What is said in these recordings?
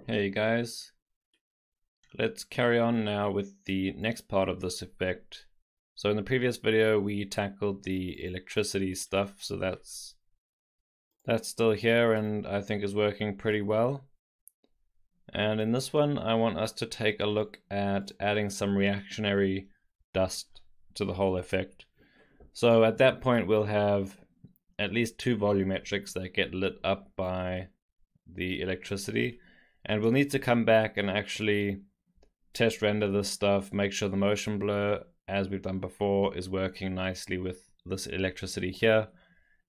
Hey guys, let's carry on now with the next part of this effect. So in the previous video we tackled the electricity stuff, so that's still here and I think is working pretty well. And in this one I want us to take a look at adding some reactionary dust to the whole effect. So at that point we'll have at least two volumetrics that get lit up by the electricity. And we'll need to come back and actually test render this stuff, make sure the motion blur, as we've done before, is working nicely with this electricity here,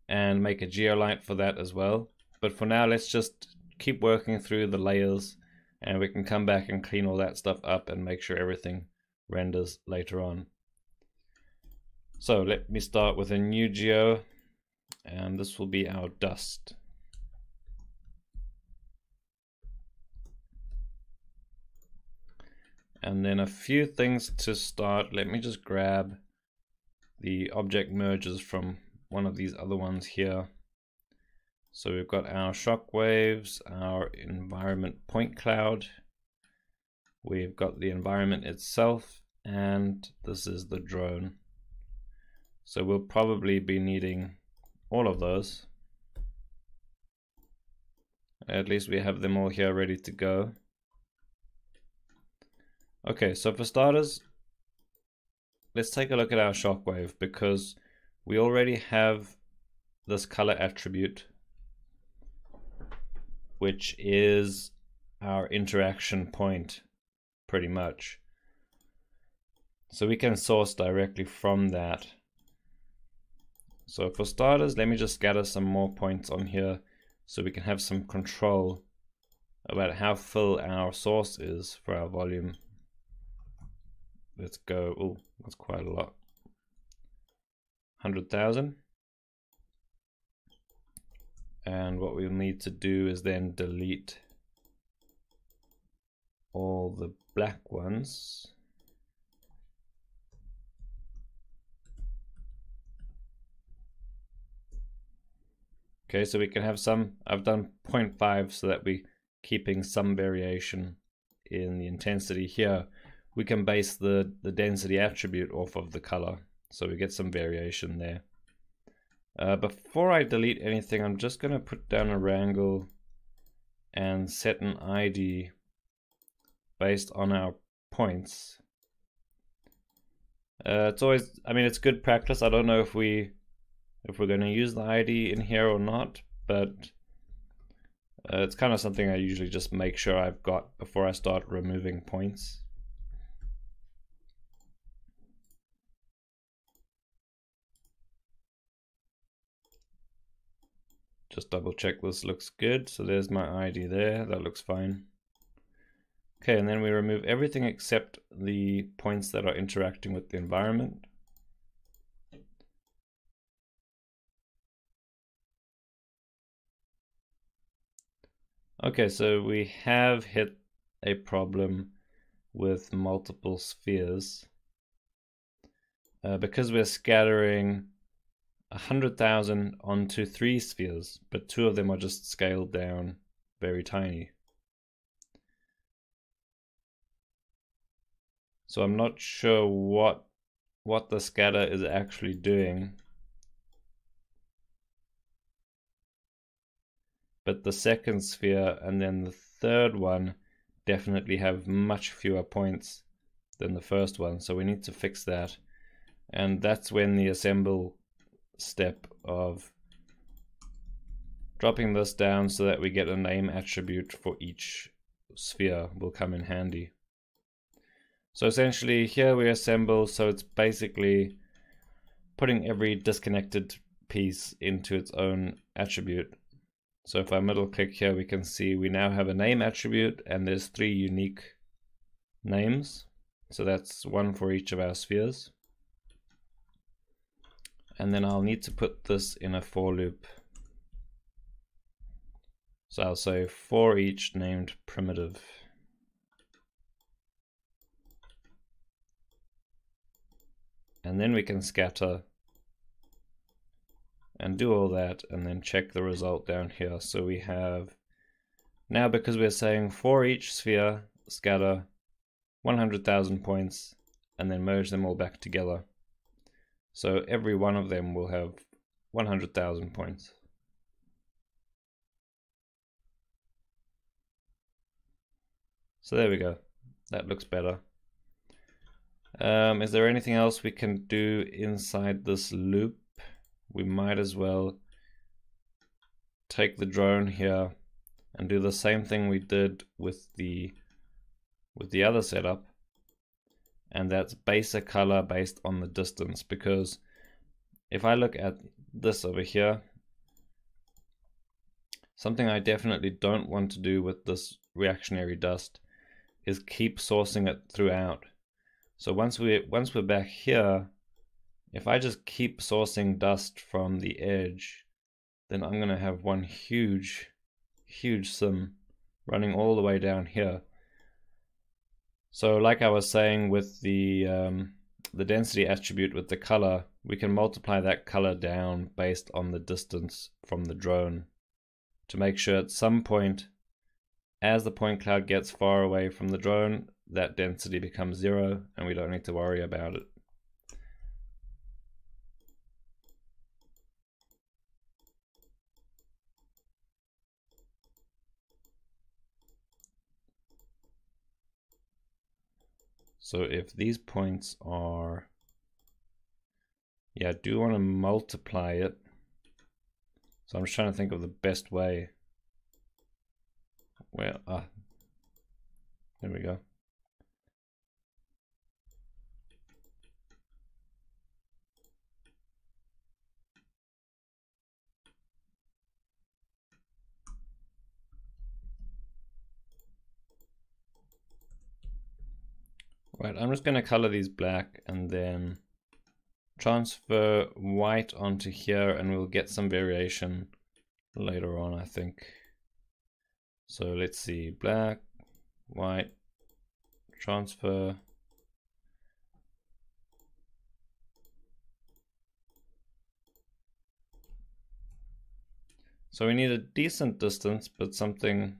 and make a geolight for that as well. But for now, let's just keep working through the layers, and we can come back and clean all that stuff up and make sure everything renders later on. So let me start with a new geo, and this will be our dust. And then a few things to start. Let me just grab the object merges from one of these other ones here. So we've got our shock waves, our environment point cloud, we've got the environment itself, and this is the drone. So we'll probably be needing all of those. At least we have them all here ready to go. Okay, so for starters, let's take a look at our shockwave, because we already have this color attribute, which is our interaction point, pretty much. So we can source directly from that. So for starters, let me just scatter some more points on here so we can have some control about how full our source is for our volume. Let's go, oh, that's quite a lot. 100,000. And what we'll need to do is then delete all the black ones. Okay, so we can have some, I've done 0.5 so that we're keeping some variation in the intensity here. We can base the density attribute off of the color, so we get some variation there. Before I delete anything, I'm just going to put down a wrangle and set an ID based on our points. It's always, I mean, it's good practice. I don't know if we're going to use the ID in here or not, but it's kind of something I usually just make sure I've got before I start removing points. Just double check this looks good. So there's my ID there, that looks fine. Okay, and then we remove everything except the points that are interacting with the environment. Okay, so we have hit a problem with multiple spheres. Because we're scattering 100,000 onto 3 spheres, but 2 of them are just scaled down very tiny. So I'm not sure what the scatter is actually doing. But the second sphere and then the third one definitely have much fewer points than the first one, so we need to fix that. And that's when the assemble step of dropping this down so that we get a name attribute for each sphere will come in handy. So essentially here we assemble, so it's basically putting every disconnected piece into its own attribute. So if I middle click here, we can see we now have a name attribute and there's 3 unique names. So that's 1 for each of our spheres. And then I'll need to put this in a for loop. So I'll say for each named primitive. And then we can scatter and do all that and then check the result down here. So we have Now, because we're saying for each sphere, scatter 100,000 points and then merge them all back together. So every one of them will have 100,000 points. So there we go. That looks better. Is there anything else we can do inside this loop? We might as well take the drone here and do the same thing we did with the other setup, and that's base a color based on the distance. Because if I look at this over here, something I definitely don't want to do with this reactionary dust is keep sourcing it throughout. So once we're back here, if I just keep sourcing dust from the edge, then I'm gonna have one huge sim running all the way down here. So like I was saying with the density attribute with the color, we can multiply that color down based on the distance from the drone to make sure at some point, as the point cloud gets far away from the drone, that density becomes 0 and we don't need to worry about it. So if these points are, yeah, I do want to multiply it. So I'm just trying to think of the best way. Well, there we go. Right, I'm just going to color these black and then transfer white onto here, and we'll get some variation later on, I think. So let's see, black, white, transfer. So we need a decent distance, but something.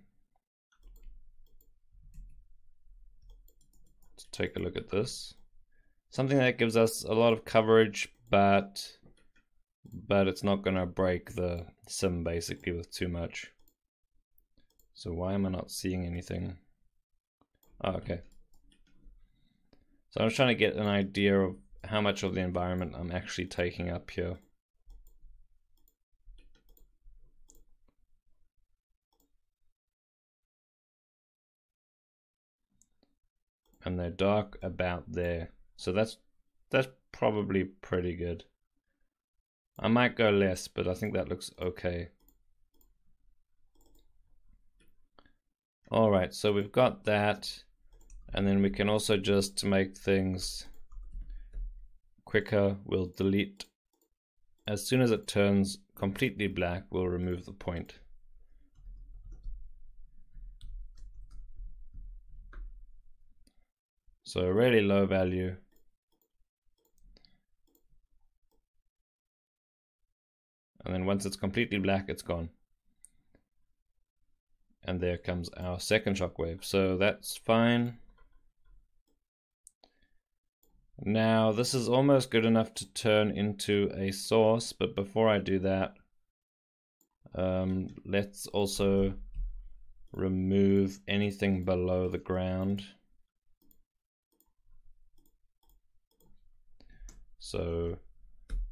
Let's take a look at this. Something that gives us a lot of coverage, but it's not going to break the sim basically with too much. So why am I not seeing anything? Oh, okay. So I'm trying to get an idea of how much of the environment I'm actually taking up here. And they're dark about there. So that's probably pretty good. I might go less, but I think that looks okay. All right, so we've got that. And then we can also, just to make things quicker, we'll delete. As soon as it turns completely black, we'll remove the point. So a really low value. And then once it's completely black, it's gone. And there comes our second shockwave. So that's fine. Now this is almost good enough to turn into a source, but before I do that, let's also remove anything below the ground. So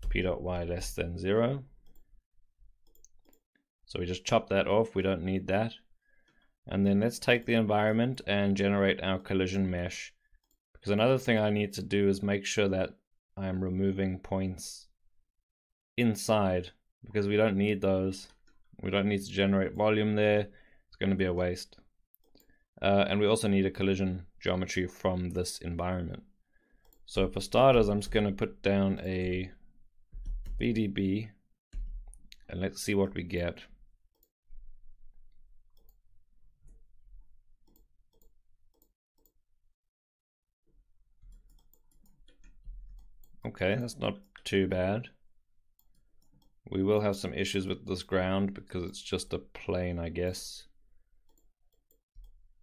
p.y less than 0. So we just chop that off, we don't need that. And then let's take the environment and generate our collision mesh. Because another thing I need to do is make sure that I'm removing points inside, because we don't need those. We don't need to generate volume there. It's going to be a waste. And we also need a collision geometry from this environment. So for starters, I'm just going to put down a VDB and let's see what we get. Okay, that's not too bad. We will have some issues with this ground because it's just a plane, I guess.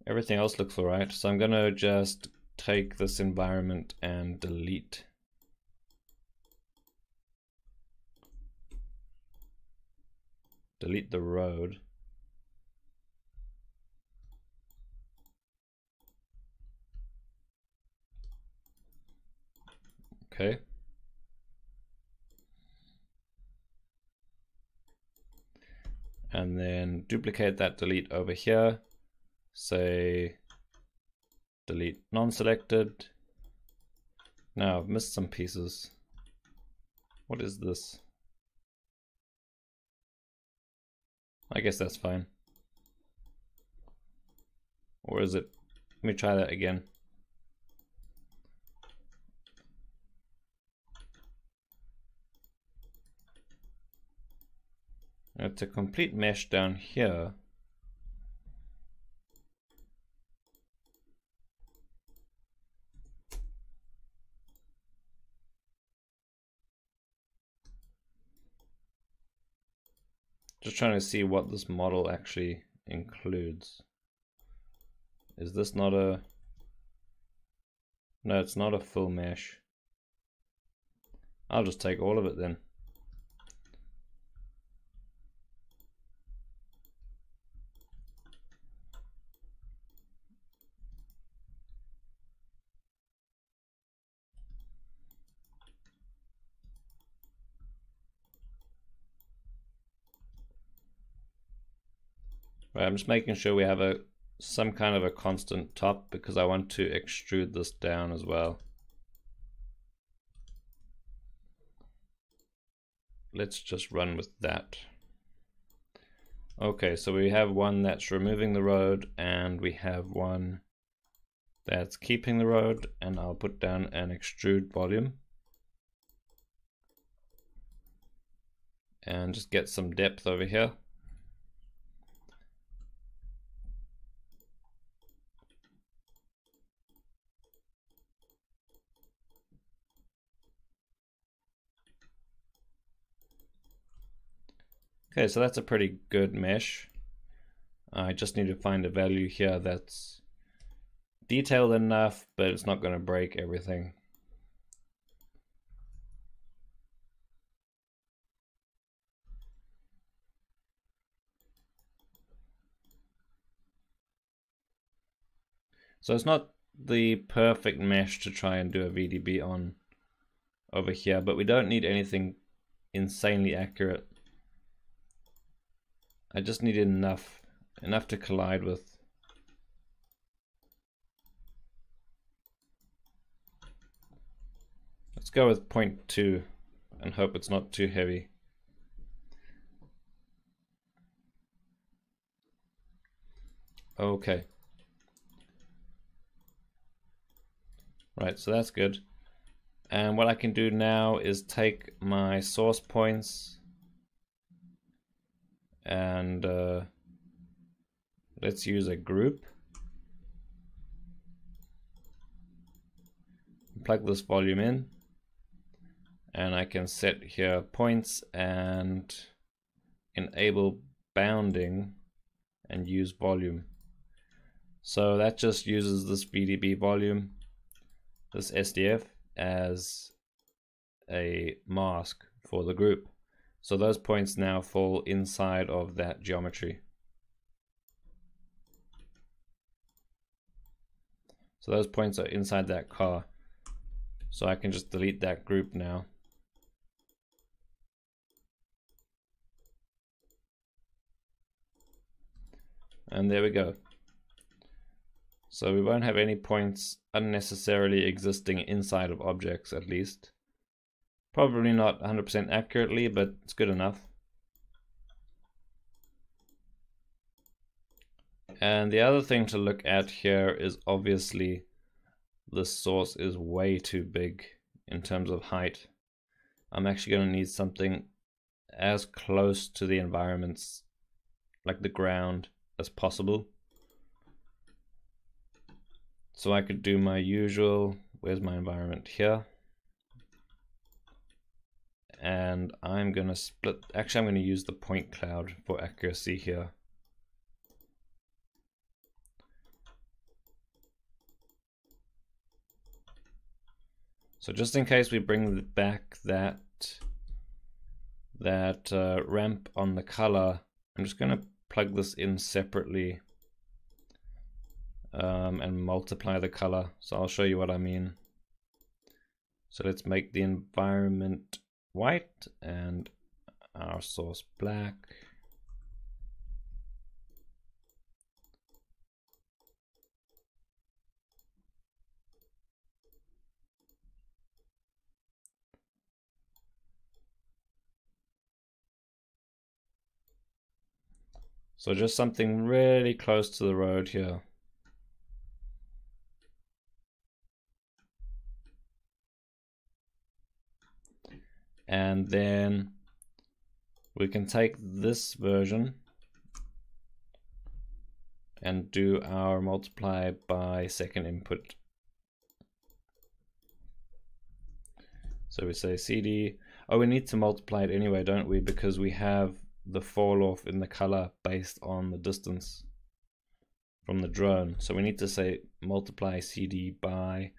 Everything else looks alright, so I'm gonna just take this environment and delete. Delete the road. Okay. And then duplicate that delete over here. Say delete non-selected. Now I've missed some pieces. What is this? I guess that's fine. Or is it? Let me try that again. It's a complete mesh down here. Just trying to see what this model actually includes. Is this not a... No, it's not a full mesh. I'll just take all of it then. Right, I'm just making sure we have some kind of a constant top because I want to extrude this down as well. Let's just run with that. Okay, so we have one that's removing the road and we have one that's keeping the road, and I'll put down an extrude volume and just get some depth over here. Okay, so that's a pretty good mesh. I just need to find a value here that's detailed enough, but it's not going to break everything. So it's not the perfect mesh to try and do a VDB on over here, but we don't need anything insanely accurate. I just need enough to collide with. Let's go with 0.2 and hope it's not too heavy. Okay. Right, so that's good. And what I can do now is take my source points and let's use a group. Plug this volume in, and I can set here points and enable bounding and use volume. So that just uses this VDB volume, this SDF, as a mask for the group. So those points now fall inside of that geometry. So those points are inside that car. So I can just delete that group now. And there we go. So we won't have any points unnecessarily existing inside of objects, at least. Probably not 100% accurately, but it's good enough. And the other thing to look at here is obviously this source is way too big in terms of height. I'm actually going to need something as close to the environments, like the ground, as possible. So I could do my usual, where's my environment here? And I'm going to split, actually I'm going to use the point cloud for accuracy here. So just in case we bring back that ramp on the color, I'm just going to plug this in separately and multiply the color. So I'll show you what I mean. So let's make the environment white and our source black. So just something really close to the road here. And then we can take this version and do our multiply by second input. So we say CD. Oh, we need to multiply it anyway, don't we? Because we have the fall off in the color based on the distance from the drone. So we need to say multiply CD by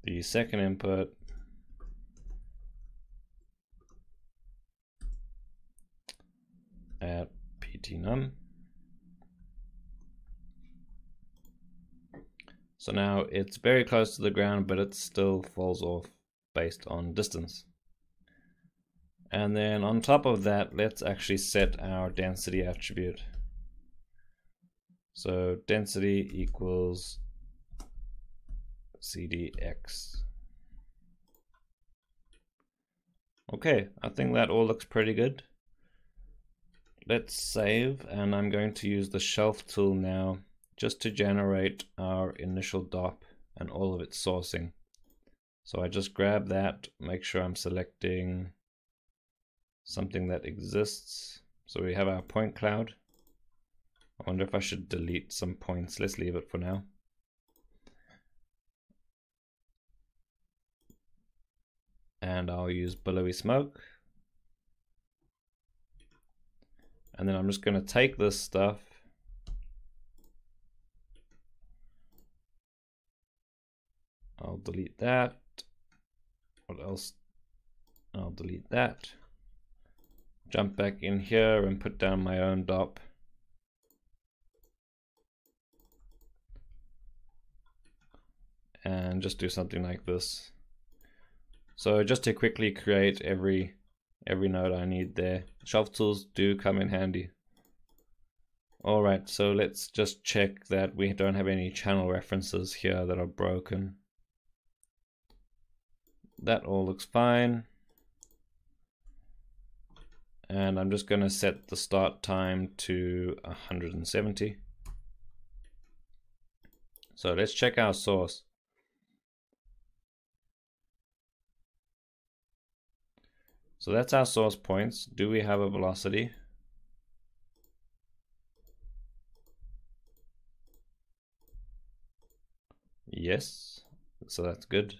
the second input at ptnum. So now it's very close to the ground, but it still falls off based on distance. And then on top of that, let's actually set our density attribute. So density equals CDX. Okay, I think that all looks pretty good. Let's save, and I'm going to use the shelf tool now just to generate our initial DOP and all of its sourcing. So I just grab that, make sure I'm selecting something that exists. So we have our point cloud. I wonder if I should delete some points. Let's leave it for now. And I'll use billowy smoke. And then I'm just going to take this stuff I'll delete that. What else? I'll delete that. Jump back in here and put down my own DOP. And just do something like this. So just to quickly create every node I need there. Shelf tools do come in handy. Alright, so let's just check that we don't have any channel references here that are broken. That all looks fine. And I'm just going to set the start time to 170. So let's check our source. So that's our source points. Do we have a velocity? Yes, so that's good.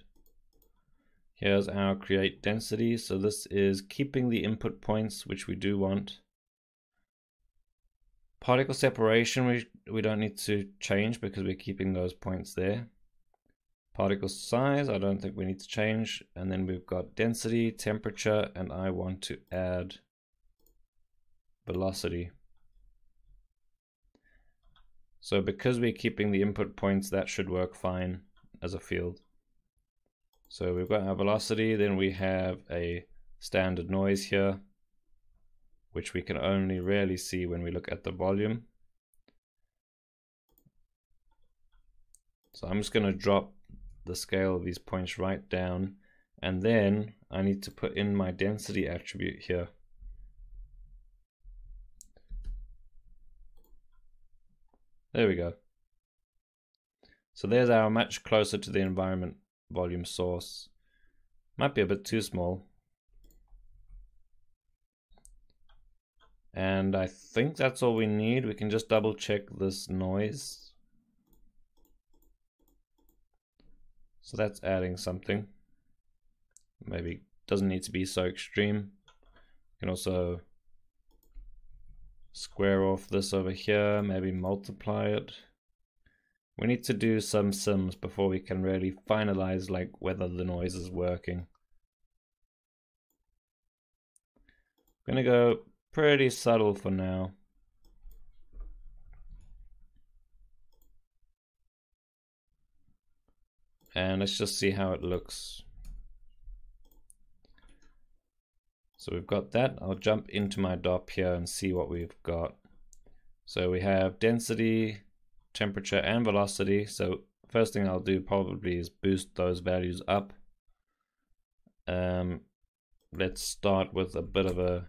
Here's our create density. So this is keeping the input points, which we do want. Particle separation, we don't need to change because we're keeping those points there. Particle size, I don't think we need to change. And then we've got density, temperature, and I want to add velocity. So because we're keeping the input points, that should work fine as a field. So we've got our velocity, then we have a standard noise here, which we can only rarely see when we look at the volume. So I'm just going to drop the scale of these points right down, and then I need to put in my density attribute here. There we go. So there's our much closer to the environment volume source. Might be a bit too small. And I think that's all we need. We can just double check this noise. So that's adding something. Maybe doesn't need to be so extreme. You can also square off this over here, maybe multiply it. We need to do some sims before we can really finalize like whether the noise is working. I'm gonna go pretty subtle for now. And let's just see how it looks. So we've got that. I'll jump into my DOP here and see what we've got. So we have density, temperature, and velocity. So first thing I'll do probably is boost those values up. Let's start with a bit of a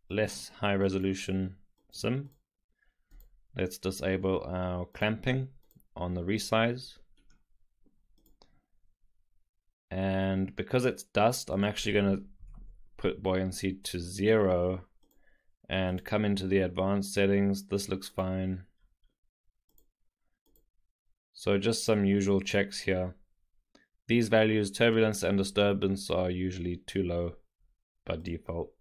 less high resolution sim. Let's disable our clamping on the resize. And because it's dust, I'm actually going to put buoyancy to 0 and come into the advanced settings. This looks fine. So just some usual checks here. These values, turbulence and disturbance, are usually too low by default.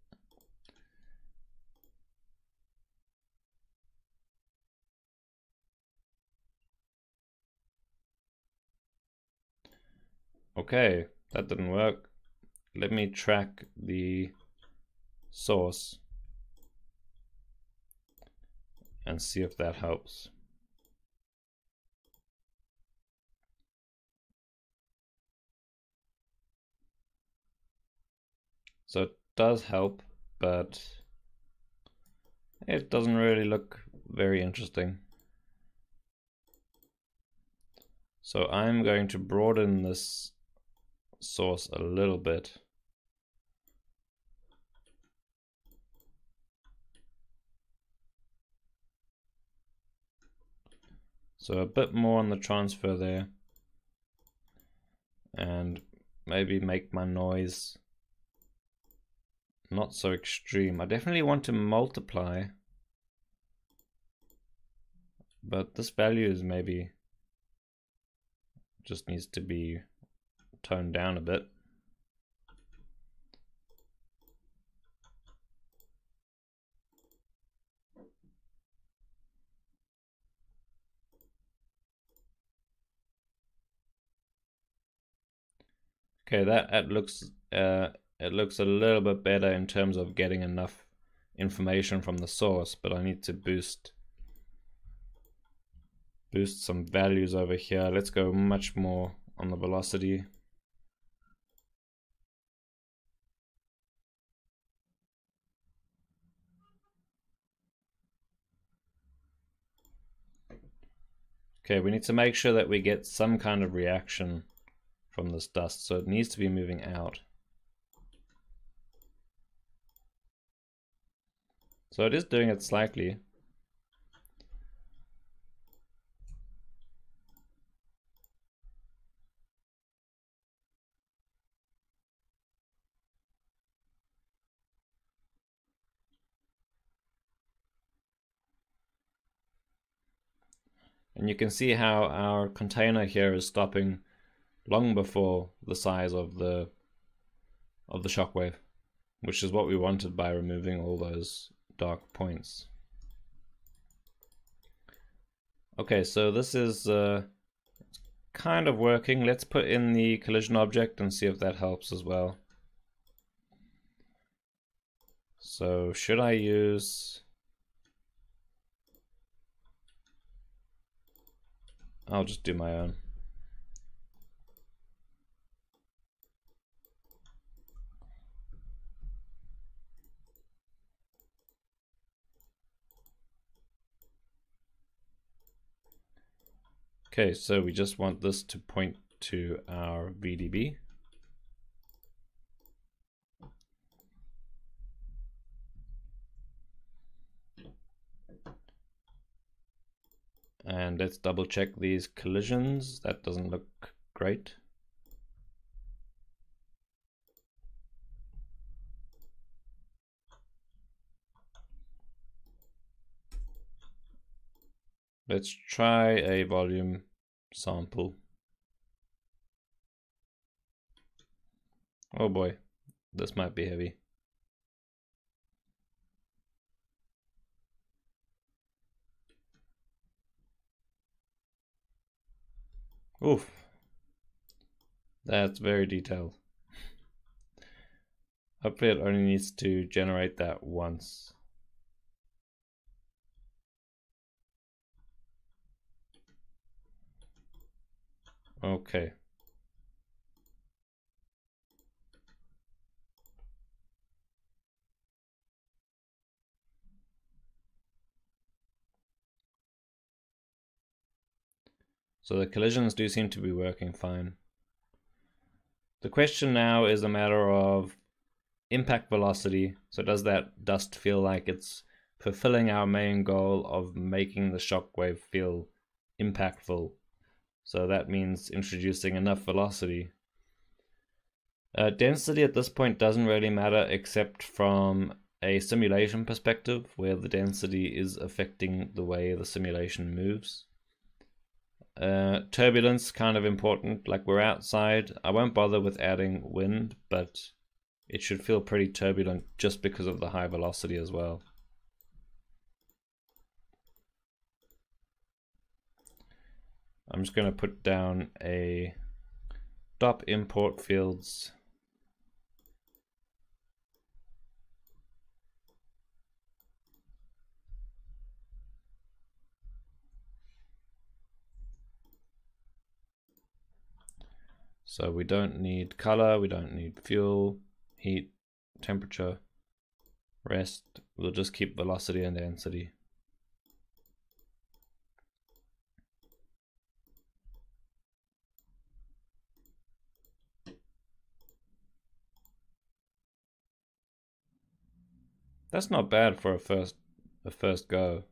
Okay, that didn't work. Let me track the source and see if that helps. So it does help, but it doesn't really look very interesting. So I'm going to broaden this source a little bit. So a bit more on the transfer there. And maybe make my noise not so extreme. I definitely want to multiply, but this value is maybe just needs to be toned down a bit. Okay, that looks it looks a little bit better in terms of getting enough information from the source, but I need to boost some values over here. Let's go much more on the velocity. Okay, we need to make sure that we get some kind of reaction from this dust, so it needs to be moving out. So it is doing it slightly. And you can see how our container here is stopping long before the size of the shockwave, which is what we wanted by removing all those dark points. Okay, so this is kind of working. Let's put in the collision object and see if that helps as well. So should I use... I'll just do my own. Okay, so we just want this to point to our VDB. And let's double check these collisions. That doesn't look great. Let's try a volume sample. Oh boy, this might be heavy. Oof. That's very detailed. Hopefully it only needs to generate that once. Okay. So the collisions do seem to be working fine. The question now is a matter of impact velocity. So does that dust feel like it's fulfilling our main goal of making the shockwave feel impactful? So that means introducing enough velocity. Density at this point doesn't really matter except from a simulation perspective, where the density is affecting the way the simulation moves. Turbulence, kind of important, like we're outside. I won't bother with adding wind, but it should feel pretty turbulent just because of the high velocity as well. I'm just going to put down a stop import fields. So we don't need color, we don't need fuel, heat, temperature, rest. We'll just keep velocity and density. That's not bad for a first go.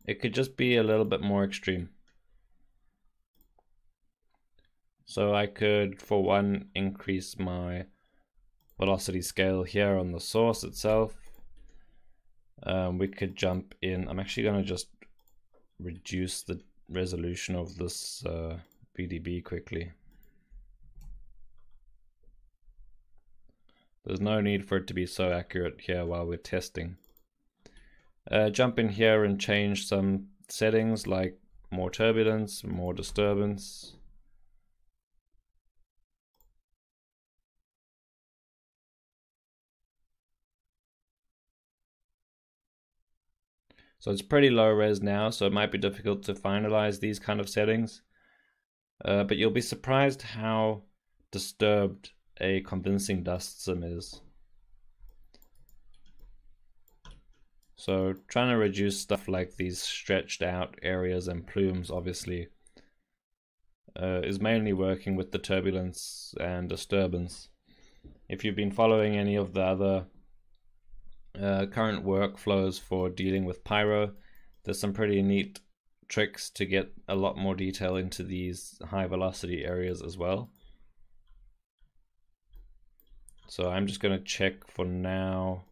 It could just be a little bit more extreme. So I could, for one, increase my velocity scale here on the source itself. We could jump in. I'm actually going to just reduce the resolution of this VDB quickly. There's no need for it to be so accurate here while we're testing. Jump in here and change some settings like more turbulence, more disturbance. So it's pretty low res now, so it might be difficult to finalize these kind of settings. But you'll be surprised how disturbed a convincing dust sim is. So trying to reduce stuff like these stretched out areas and plumes, obviously, is mainly working with the turbulence and disturbance. If you've been following any of the other current workflows for dealing with pyro, there's some pretty neat tricks to get a lot more detail into these high velocity areas as well. So I'm just going to check for now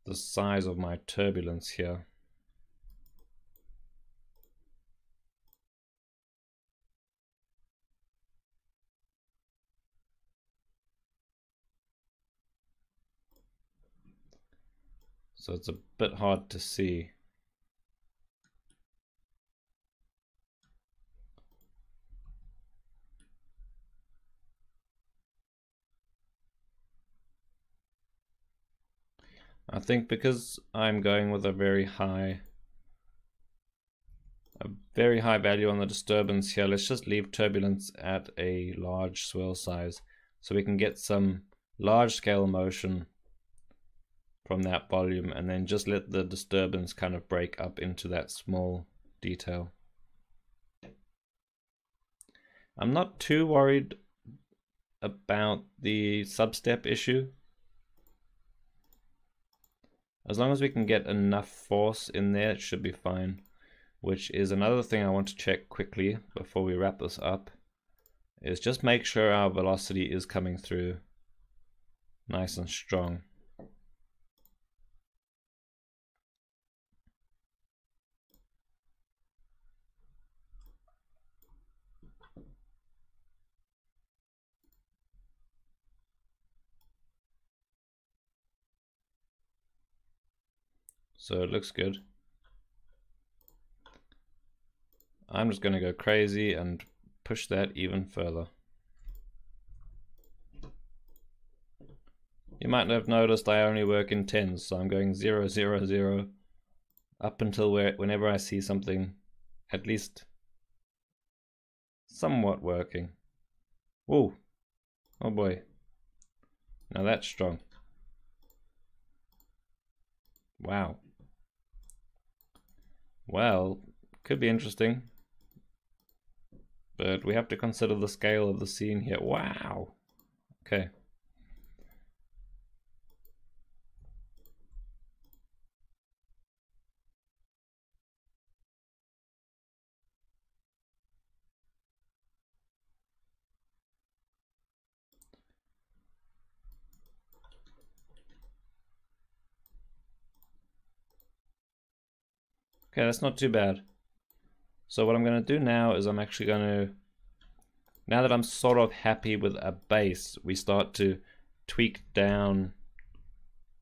the size of my turbulence here. So it's a bit hard to see. I think because I'm going with a very high value on the disturbance here, let's just leave turbulence at a large swirl size so we can get some large scale motion from that volume, and then just let the disturbance kind of break up into that small detail. I'm not too worried about the substep issue. As long as we can get enough force in there, it should be fine. Which is another thing I want to check quickly before we wrap this up, is just make sure our velocity is coming through nice and strong. so it looks good. I'm just going to go crazy and push that even further. You might have noticed I only work in tens, so I'm going 0, 0, 0 up until whenever I see something at least somewhat working. Whoa, oh boy, now that's strong. Wow. Well, could be interesting, but we have to consider the scale of the scene here. Wow. Okay. Okay, that's not too bad. So what I'm going to do now is I'm actually going to, now that I'm sort of happy with a base, we start to tweak down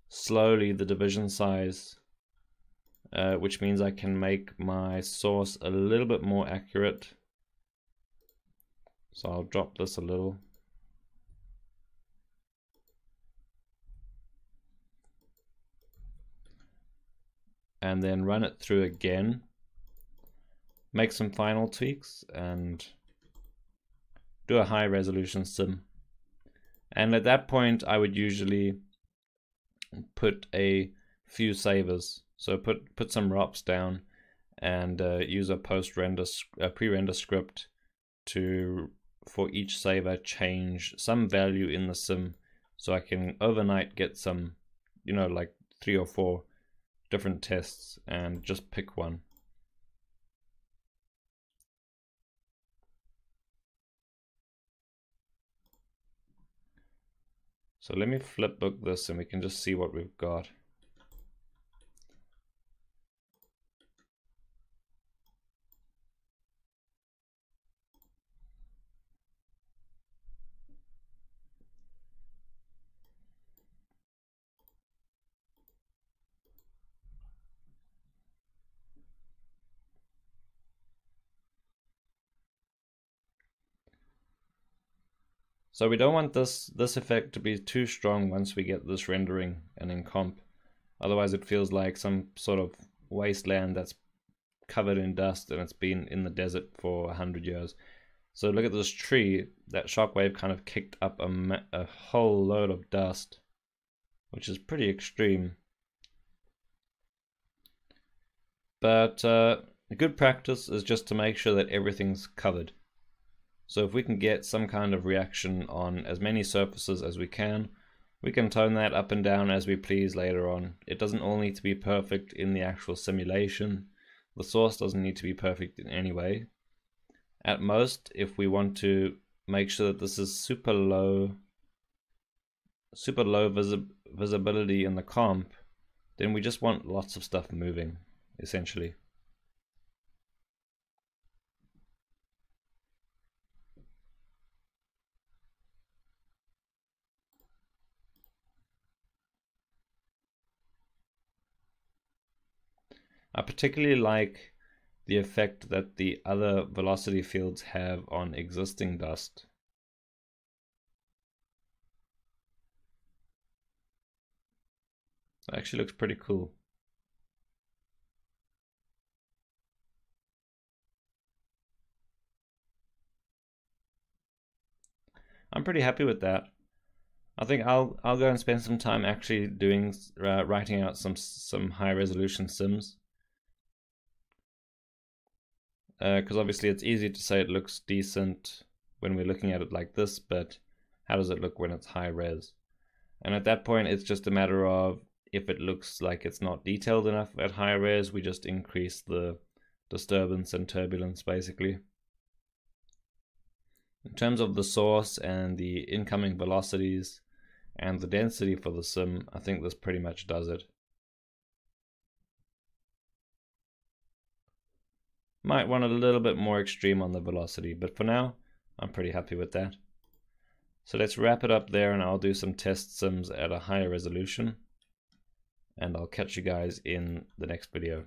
slowly the division size, which means I can make my source a little bit more accurate. So I'll drop this a little. And then run it through again, make some final tweaks, and do a high resolution sim. And at that point I would usually put a few savers. So put some ROPs down and use a pre-render script to, for each saver, change some value in the sim, so I can overnight get some, you know, like 3 or 4 different tests and just pick one. So let me flipbook this and we can just see what we've got. So we don't want this effect to be too strong once we get this rendering and in comp. Otherwise it feels like some sort of wasteland that's covered in dust and it's been in the desert for 100 years. So look at this tree. That shockwave kind of kicked up a whole load of dust, which is pretty extreme. But a good practice is just to make sure that everything's covered. So if we can get some kind of reaction on as many surfaces as we can tone that up and down as we please later on. It doesn't all need to be perfect in the actual simulation. The source doesn't need to be perfect in any way. At most, if we want to make sure that this is super low visibility in the comp, then we just want lots of stuff moving, essentially. I particularly like the effect that the other velocity fields have on existing dust. It actually looks pretty cool. I'm pretty happy with that. I think I'll go and spend some time actually doing writing out some high resolution sims. Because obviously it's easy to say it looks decent when we're looking at it like this, but how does it look when it's high res? And at that point it's just a matter of, if it looks like it's not detailed enough at high res, we just increase the disturbance and turbulence basically. In terms of the source and the incoming velocities and the density for the sim, I think this pretty much does it. Might want a little bit more extreme on the velocity, but for now, I'm pretty happy with that. So let's wrap it up there and I'll do some test sims at a higher resolution. and I'll catch you guys in the next video.